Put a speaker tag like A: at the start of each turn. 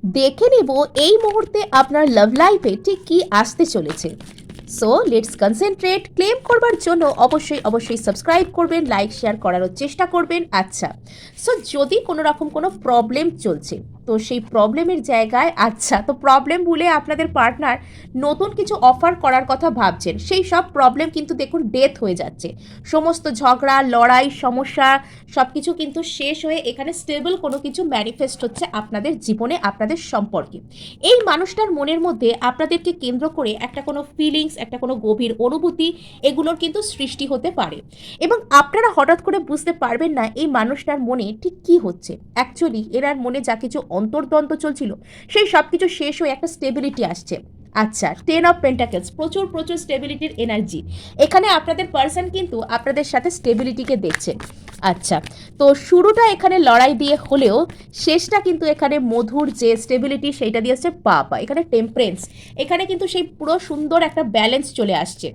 A: দেখে নেব এই মুহূর্তে আপনার লাভ লাইফে ঠিক কি আসতে চলেছে। So let's concentrate. ক্লেম করবার জন্য অবশ্যই সাবস্ক্রাইব করবেন, লাইক শেয়ার করারও চেষ্টা করবেন। আচ্ছা, সো যদি কোনো রকম কোনো প্রবলেম চলছে, তো সেই প্রবলেমের জায়গায় তো প্রবলেম ভুলে আপনাদের পার্টনার নতুন কিছু অফার করার কথা ভাবছেন, সেই সব প্রবলেম কিন্তু দেখুন ডেথ হয়ে যাচ্ছে। সমস্ত ঝগড়া, লড়াই, সমস্যা সব কিছু কিন্তু শেষ হয়ে এখানে স্টেবল কোনো কিছু ম্যানিফেস্ট হচ্ছে আপনাদের জীবনে, আপনাদের সম্পর্কে। এই মানুষটার মনের মধ্যে আপনাদেরকে কেন্দ্র করে একটা কোনো ফিলিংস, একটা কোনো গভীর অনুভূতি, এগুলোর কিন্তু সৃষ্টি হতে পারে। এবং আপনারা হঠাৎ করে বুঝতে পারবেন না এই মানুষটার মনে ঠিক কি হচ্ছে। অ্যাকচুয়ালি এনার মনে যা কিছু অন্তর্দ্বন্দ্ব চলছিল, সেই সব কিছু শেষ হয়ে একটা স্টেবিলিটি আসছে। আচ্ছা, 10 অফ পেন্টাকেলস, প্রচুর প্রচুর স্টেবিলিটির এনার্জি। এখানে আপনাদের পার্সন কিন্তু আপনাদের সাথে স্টেবিলিটিকে দেখছেন। আচ্ছা, তো শুরুটা এখানে লড়াই দিয়ে হলেও শেষটা কিন্তু এখানে মধুর যে স্টেবিলিটি সেইটা দিয়ে আসছে। এখানে টেম্পারেন্স, এখানে কিন্তু সেই পুরো সুন্দর একটা ব্যালেন্স চলে আসছে।